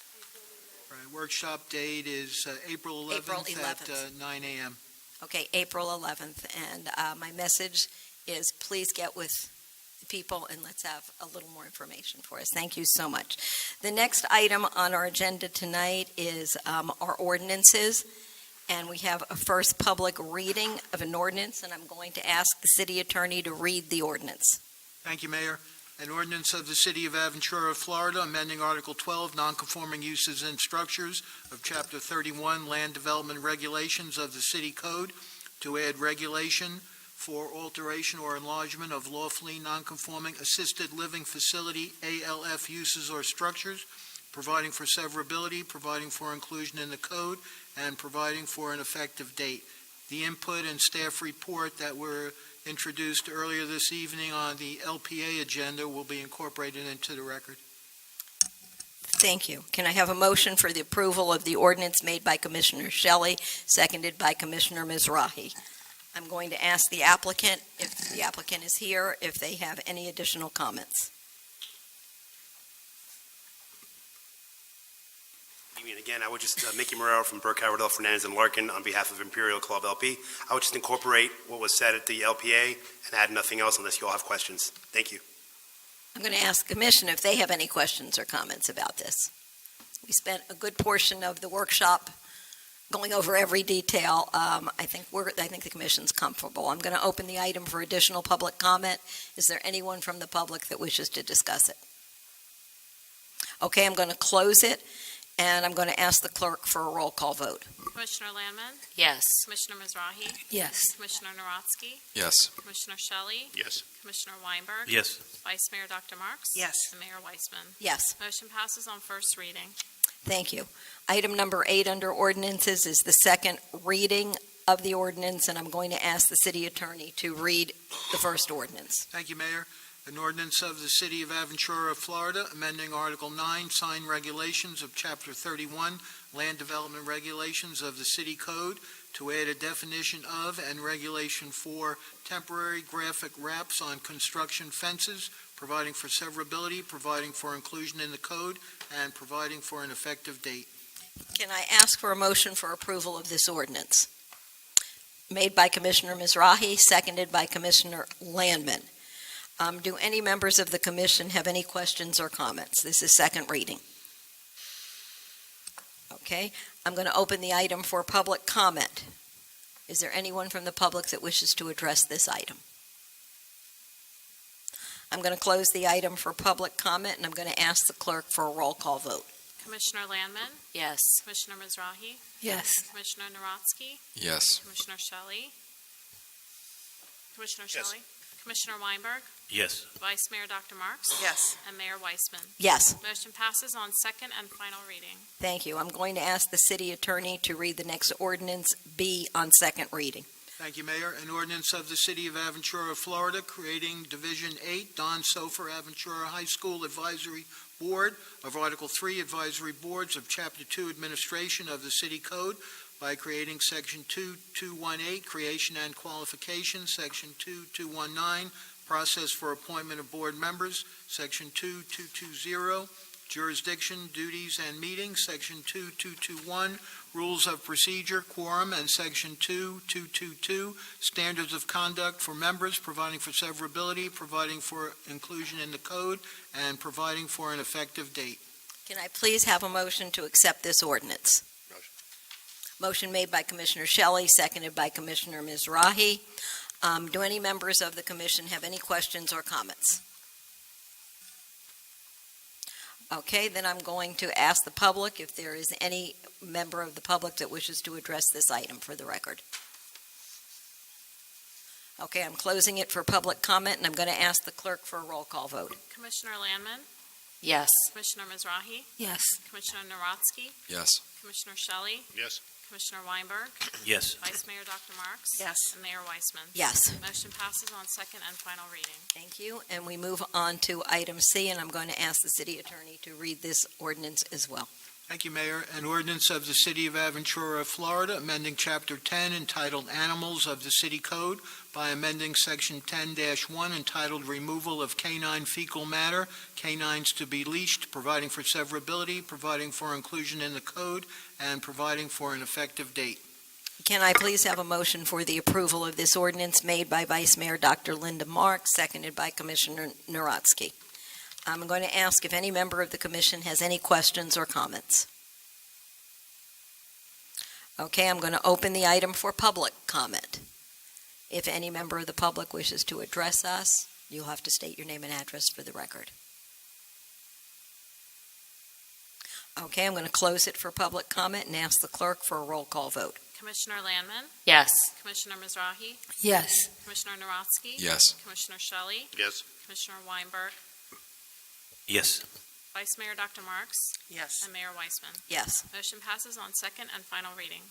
right, workshop date is April 11th April at 11th. 9 a.m. Okay, April 11th, and my message is please get with the people and let's have a little more information for us. Thank you so much. The next item on our agenda tonight is our ordinances, and we have a first public reading of an ordinance, and I'm going to ask the city attorney to read the ordinance. Thank you, Mayor. An ordinance of the City of Aventura, Florida, amending Article 12, nonconforming uses and structures of Chapter 31, Land Development Regulations of the City Code to add regulation for alteration or enlargement of lawfully nonconforming assisted living facility, ALF uses or structures, providing for severability, providing for inclusion in the code, and providing for an effective date. The input and staff report that were introduced earlier this evening on the LPA agenda will be incorporated into the record. Thank you. Can I have a motion for the approval of the ordinance made by Commissioner Shelley, seconded by Commissioner Mizrahi? I'm going to ask the applicant, if the applicant is here, if they have any additional comments. And again, I would just, Mickey Morero from Burke, Howardell, Fernandez, and Larkin on behalf of Imperial Club LP. I would just incorporate what was said at the LPA and add nothing else unless you all have questions. Thank you. I'm going to ask the Commission if they have any questions or comments about this. We spent a good portion of the workshop going over every detail. I think the Commission's comfortable. I'm going to open the item for additional public comment. Is there anyone from the public that wishes to discuss it? Okay, I'm going to close it, and I'm going to ask the clerk for a roll call vote. Commissioner Landman? Yes. Commissioner Mizrahi? Yes. Commissioner Narotsky? Yes. Commissioner Shelley? Yes. Commissioner Weinberg? Yes. Vice Mayor Dr. Marks? Yes. And Mayor Weisman? Yes. Motion passes on first reading. Thank you. Item number 8 under ordinances is the second reading of the ordinance, and I'm going to ask the city attorney to read the first ordinance. Thank you, Mayor. An ordinance of the City of Aventura, Florida, amending Article 9, sign regulations of Chapter 31, Land Development Regulations of the City Code, to add a definition of and regulation for temporary graphic wraps on construction fences, providing for severability, providing for inclusion in the code, and providing for an effective date. Can I ask for a motion for approval of this ordinance? Made by Commissioner Mizrahi, seconded by Commissioner Landman. Do any members of the commission have any questions or comments? This is second reading. Okay, I'm going to open the item for public comment. Is there anyone from the public that wishes to address this item? I'm going to close the item for public comment, and I'm going to ask the clerk for a roll call vote. Commissioner Landman? Yes. Commissioner Mizrahi? Yes. Commissioner Narotsky? Yes. Commissioner Shelley? Commissioner Yes. Shelley? Commissioner Weinberg? Yes. Vice Mayor Dr. Marks? Yes. And Mayor Weisman? Yes, Motion passes on second and final reading. thank you. I'm going to ask the city attorney to read the next ordinance B on second reading. Thank you, Mayor. An ordinance of the City of Aventura, Florida, creating Division 8, Don Sofer Aventura High School Advisory Board of Article 3 Advisory Boards of Chapter 2 Administration of the City Code by creating Section 2218, Creation and Qualification, Section 2219, Process for Appointment of Board Members, Section 2220, Jurisdiction, Duties, and Meetings, Section 2221, Rules of Procedure, Quorum, and Section 2222, Standards of Conduct for Members, providing for severability, providing for inclusion in the code, and providing for an effective date. Can I please have a motion to accept this ordinance? Motion made by Commissioner Shelley, seconded by Commissioner Mizrahi. Do any members of the commission have any questions or comments? Okay, then I'm going to ask the public if there is any member of the public that wishes to address this item for the record. Okay, I'm closing it for public comment, and I'm going to ask the clerk for a roll call vote. Commissioner Landman? Yes. Commissioner Mizrahi? Yes. Commissioner Narotsky? Yes. Commissioner Shelley? Yes. Commissioner Weinberg? Yes. Vice Mayor Dr. Marks? Yes. And Mayor Weisman? Yes. Motion passes on second and final reading. Thank you, and we move on to item C, and I'm going to ask the city attorney to read this ordinance as well. Thank you, Mayor. An ordinance of the City of Aventura, Florida, amending Chapter 10 entitled Animals of the City Code by amending Section 10-1 entitled Removal of Canine Fecal Matter, Canines to be Leashed, providing for severability, providing for inclusion in the code, and providing for an effective date. Can I please have a motion for the approval of this ordinance made by Vice Mayor Dr. Linda Marks, seconded by Commissioner Narotsky? I'm going to ask if any member of the commission has any questions or comments. Okay, I'm going to open the item for public comment. If any member of the public wishes to address us, You'll have to state your name and address for the record. Okay, I'm going to close it for public comment and ask the clerk for a roll call vote. Commissioner Landman, Yes. Commissioner Mizrahi, Yes. Commissioner Naronsky. Yes. Commissioner Shelley, Yes. Commissioner Weinberg, Yes. Vice Mayor Dr. Marks, Yes. and Mayor Weisman. Yes. Motion passes on second and final reading.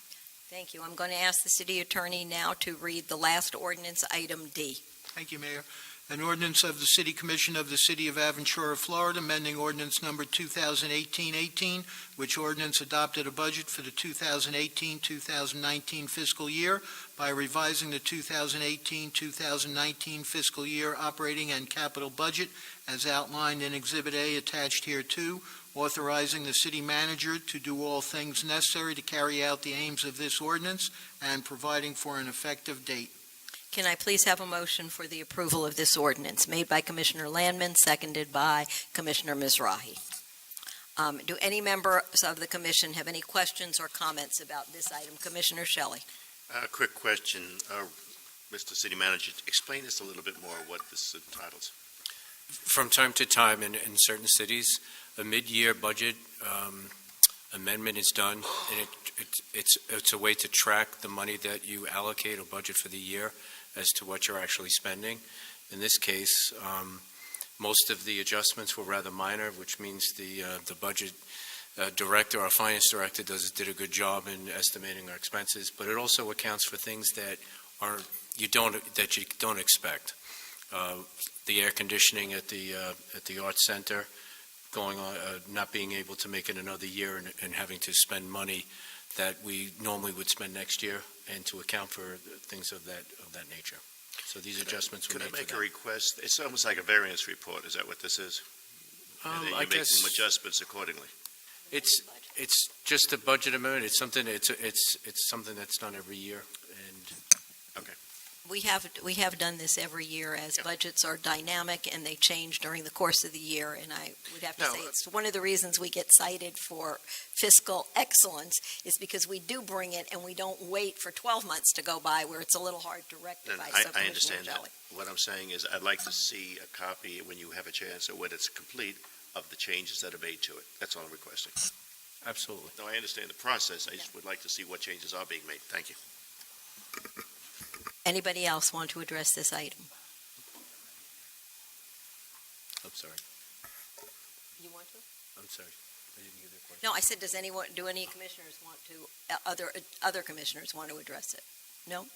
Thank you. I'm going to ask the city attorney now to read the last ordinance, item D. Thank you, Mayor. An ordinance of the City Commission of the City of Aventura, Florida, amending ordinance number 2018-18, which ordinance adopted a budget for the 2018-2019 fiscal year by revising the 2018-2019 fiscal year operating and capital budget as outlined in Exhibit A attached hereto, authorizing the city manager to do all things necessary to carry out the aims of this ordinance and providing for an effective date. Can I please have a motion for the approval of this ordinance, made by Commissioner Landman, seconded by Commissioner Mizrahi? Do any members of the commission have any questions or comments about this item? Commissioner Shelley. Quick question, Mr. City Manager, explain this a little bit more, what this entitles. From time to time in certain cities, a mid-year budget amendment is done, and it's a way to track the money that you allocate or budget for the year as to what you're actually spending. In this case, most of the adjustments were rather minor, which means the budget director, our finance director, did a good job in estimating our expenses, but it also accounts for things that you don't expect. The air conditioning at the Arts Center going on, not being able to make it another year and having to spend money that we normally would spend next year, and to account for things of that nature. So these adjustments were made for that. Could I make a request? It's almost like a variance report. Is that what this is? And then you I make guess some adjustments accordingly. it's just a budget amendment. It's something that's done every year, and We have done this every year as budgets are dynamic and they change during the course of the year. And I would have to say it's one of the reasons we get cited for fiscal excellence is because we do bring it and we don't wait for 12 months to go by where it's a little hard to rectify. I understand that. What I'm saying is I'd like to see a copy when you have a chance, or when it's complete, of the changes that are made to it. That's all I'm requesting. absolutely. No, I understand the process. I just would like to see what changes are being made. Thank you. Anybody else want to address this item? I'm sorry. You want to? I'm sorry. I didn't hear the question. No, I said, do any commissioners want to, other commissioners want to address it? No?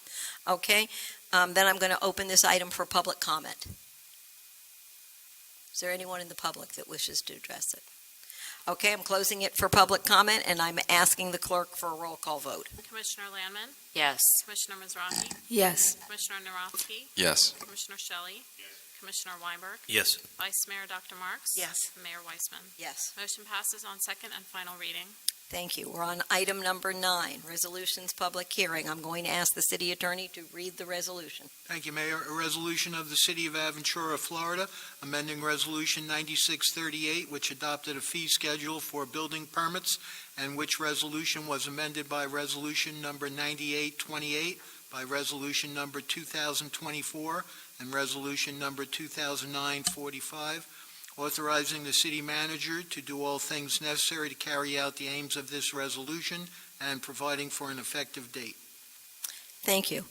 Okay, then I'm going to open this item for public comment. Is there anyone in the public that wishes to address it? Okay, I'm closing it for public comment, and I'm asking the clerk for a roll call vote. Commissioner Landman, Yes. Commissioner Mizrahi, Yes. Commissioner Naronsky, Yes. Commissioner Shelley, Commissioner Weinberg, Yes. Vice Mayor Dr. Marks. Yes. and Mayor Weisman. Yes. Motion passes on second and final reading. Thank you. We're on item number 9, resolutions public hearing. I'm going to ask the city attorney to read the resolution. Thank you, Mayor. A resolution of the City of Aventura, Florida, amending Resolution 9638, which adopted a fee schedule for building permits, and which resolution was amended by Resolution Number 9828, by Resolution Number 2024, and Resolution Number 2009-45, authorizing the city manager to do all things necessary to carry out the aims of this resolution and providing for an effective date. Thank you.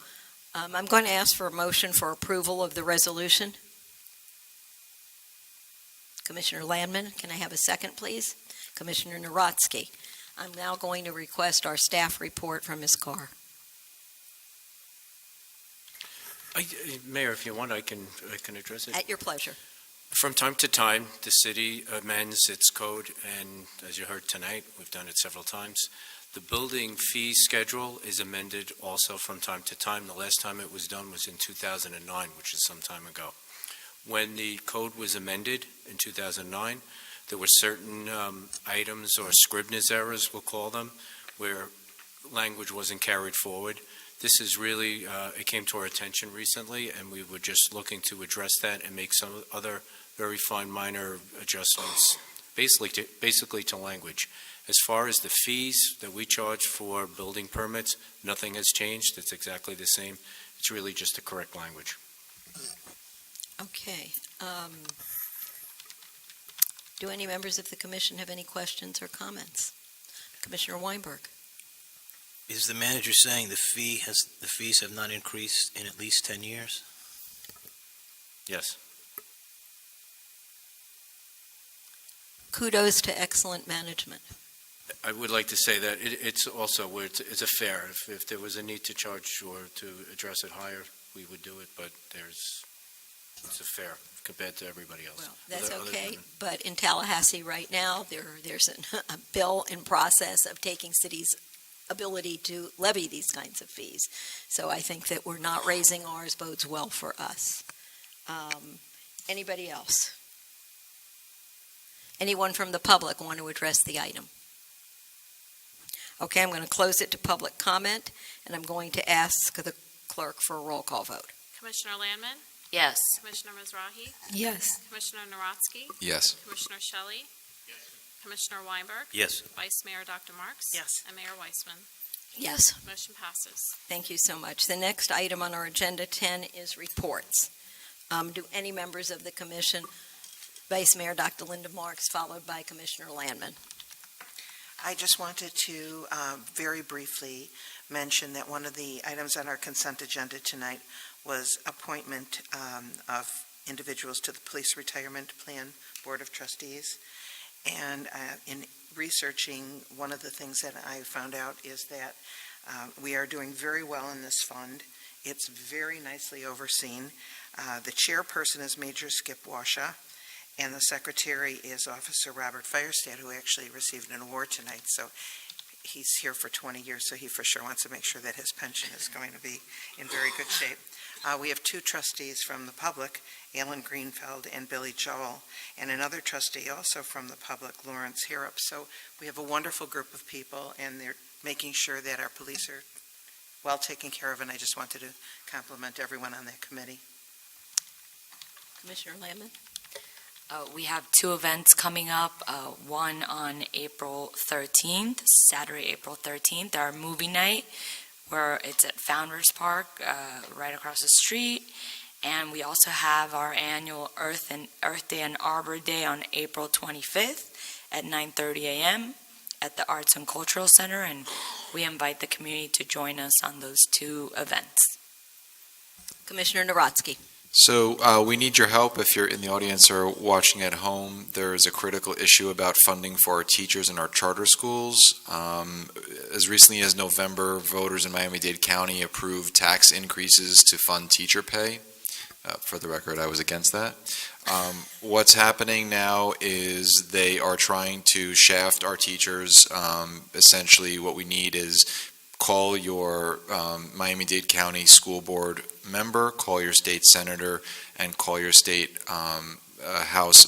I'm going to ask for a motion for approval of the resolution. Commissioner Landman, can I have a second, please? Commissioner Naronsky. I'm now going to request our staff report from Ms. Carr. Mayor, if you want, I can address it. At your pleasure. From time to time, the city amends its code, and as you heard tonight, we've done it several times. The building fee schedule is amended also from time to time. The last time it was done was in 2009, which is some time ago. When the code was amended in 2009, there were certain items or scrivener's errors, we'll call them, where language wasn't carried forward. This is really, it came to our attention recently, and we were just looking to address that and make some other very fine minor adjustments, basically to language. As far as the fees that we charge for building permits, nothing has changed. It's exactly the same. It's really just the correct language. Okay. Do any members of the commission have any questions or comments? Commissioner Weinberg? Is the manager saying the fees have not increased in at least 10 years? Yes. Kudos to excellent management. I would like to say that it's also where it's a fair. If there was a need to charge or to address it higher, we would do it, but it's a fair compared to everybody else. Well, that's Other okay, than- but in Tallahassee right now, there's a bill in process of taking cities' ability to levy these kinds of fees. So I think that we're not raising ours bodes well for us. Anybody else? Anyone from the public want to address the item? Okay, I'm going to close it to public comment, and I'm going to ask the clerk for a roll call vote. Commissioner Landman, Yes. Commissioner Mizrahi, Yes. Commissioner Narotsky, Yes. Commissioner Shelley, Commissioner Weinberg, Yes. Vice Mayor Dr. Marks. Yes. And Mayor Weissman. Yes. Motion passes. Thank you so much. The next item on our agenda 10 is reports. Do any members of the commission, Vice Mayor Dr. Linda Marks, followed by Commissioner Landman? I just wanted to very briefly mention that one of the items on our consent agenda tonight was appointment of individuals to the Police Retirement Plan Board of Trustees. And in researching, one of the things that I found out is that we are doing very well in this fund. It's very nicely overseen. The chairperson is Major Skip Washa, and the secretary is Officer Robert Firestad, who actually received an award tonight. So he's here for 20 years, so he for sure wants to make sure that his pension is going to be in very good shape. We have two trustees from the public, Alan Greenfeld and Billy Joel, and another trustee also from the public, Lawrence Harrop. So we have a wonderful group of people, and they're making sure that our police are well taken care of, and I just wanted to compliment everyone on that committee. Commissioner Landman? We have two events coming up, one on April 13th, Saturday, April 13th, our movie night, where it's at Founders Park, right across the street. And we also have our annual Earth Day and Arbor Day on April 25th at 9:30 a.m. at the Arts and Cultural Center, and we invite the community to join us on those two events. Commissioner Narotsky? So we need your help if you're in the audience or watching at home. There is a critical issue about funding for our teachers in our charter schools. As recently as November, voters in Miami-Dade County approved tax increases to fund teacher pay. For the record, I was against that. What's happening now is they are trying to shaft our teachers. Essentially, what we need is call your Miami-Dade County School Board member, call your state senator, and call your state House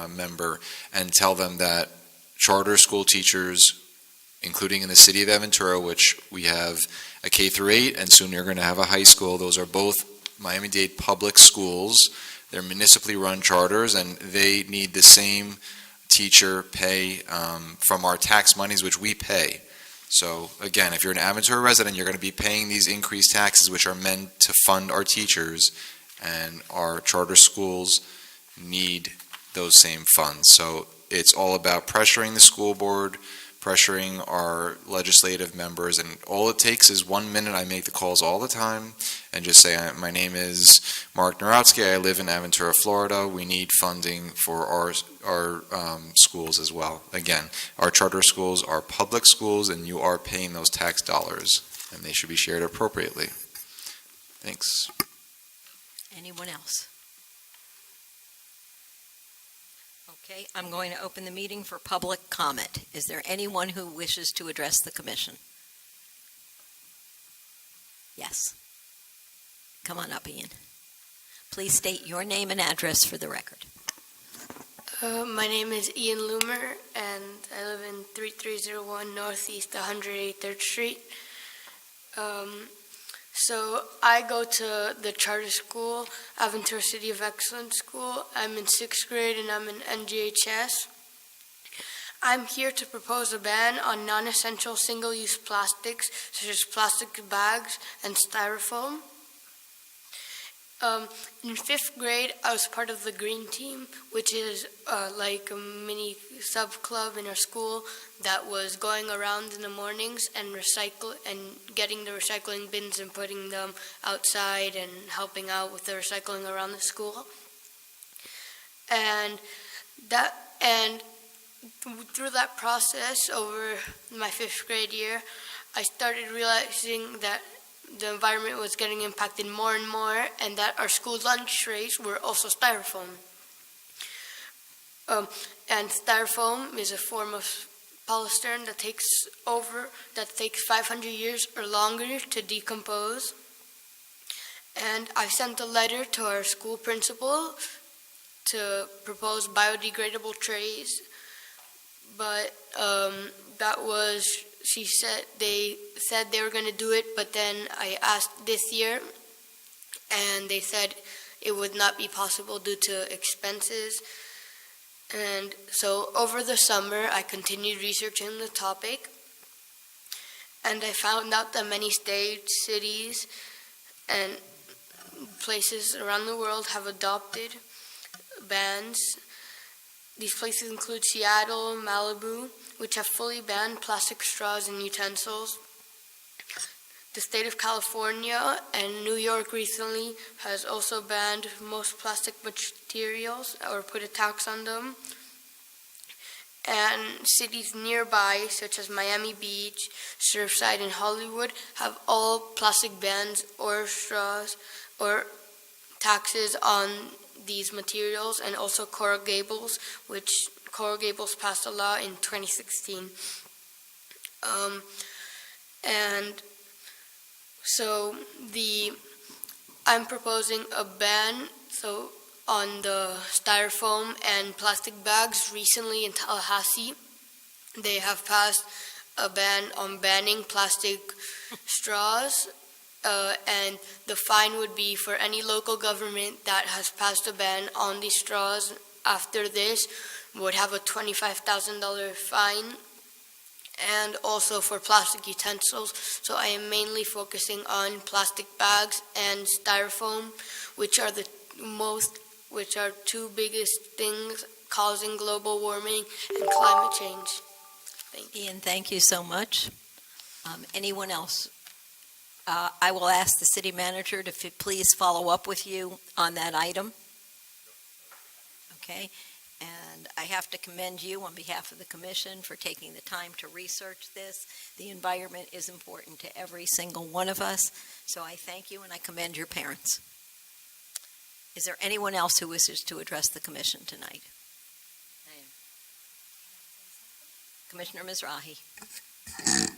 member, and tell them that charter school teachers, including in the city of Aventura, which we have a K through 8, and soon you're going to have a high school. Those are both Miami-Dade public schools. They're municipally run charters, and they need the same teacher pay from our tax monies, which we pay. So again, if you're an Aventura resident, you're going to be paying these increased taxes, which are meant to fund our teachers, and our charter schools need those same funds. So it's all about pressuring the school board, pressuring our legislative members, and all it takes is 1 minute. I make the calls all the time and just say, my name is Mark Narotsky, I live in Aventura, Florida. We need funding for our schools as well. Again, our charter schools are public schools, and you are paying those tax dollars, and they should be shared appropriately. Thanks. Anyone else? Okay, I'm going to open the meeting for public comment. Is there anyone who wishes to address the commission? Yes. Come on up, Ian. Please state your name and address for the record. My name is Ian Loomer, and I live in 3301 Northeast 183rd Street. So I go to the charter school, Aventura City of Excellence School. I'm in 6th grade, and I'm in NGHS. I'm here to propose a ban on non-essential single-use plastics, such as plastic bags and styrofoam. In 5th grade, I was part of the Green Team, which is like a mini sub-club in our school that was going around in the mornings and getting the recycling bins and putting them outside and helping out with the recycling around the school. And through that process over my 5th grade year, I started realizing that the environment was getting impacted more and more, and that our school lunch trays were also styrofoam. And styrofoam is a form of polystyrene that takes 500 years or longer to decompose. And I sent a letter to our school principal to propose biodegradable trays, but they said they were going to do it, but then I asked this year, and they said it would not be possible due to expenses. And so over the summer, I continued researching the topic, and I found out that many states, cities, and places around the world have adopted bans. These places include Seattle, Malibu, which have fully banned plastic straws and utensils. The state of California and New York recently has also banned most plastic materials or put a tax on them. And cities nearby, such as Miami Beach, Surfside, and Hollywood, have all plastic bans or straws or taxes on these materials, and also Coral Gables, which Coral Gables passed a law in 2016. And so I'm proposing a ban on the styrofoam and plastic bags. Recently in Tallahassee, they have passed a ban on banning plastic straws. And the fine would be for any local government that has passed a ban on these straws after this would have a $25,000 fine, and also for plastic utensils. So I am mainly focusing on plastic bags and styrofoam, which are two biggest things causing global warming and climate change. Ian, thank you so much. Anyone else? I will ask the city manager to please follow up with you on that item. Okay, and I have to commend you on behalf of the commission for taking the time to research this. The environment is important to every single one of us, so I thank you and I commend your parents. Is there anyone else who wishes to address the commission tonight? Commissioner Mizrahi.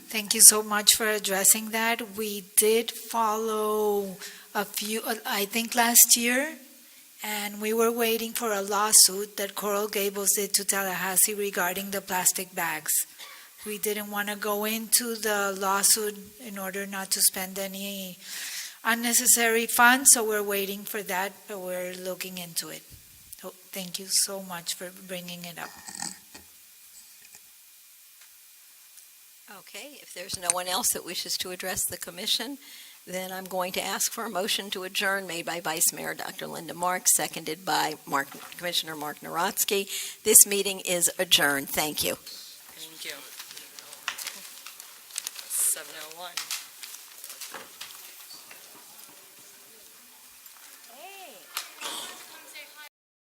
Thank you so much for addressing that. We did follow a few, I think last year, and we were waiting for a lawsuit that Coral Gables did to Tallahassee regarding the plastic bags. We didn't want to go into the lawsuit in order not to spend any unnecessary funds, so we're waiting for that, but we're looking into it. So thank you so much for bringing it up. Okay, if there's no one else that wishes to address the commission, then I'm going to ask for a motion to adjourn made by Vice Mayor Dr. Linda Marks, seconded by Commissioner Mark Narodsky. This meeting is adjourned. Thank you. Thank you.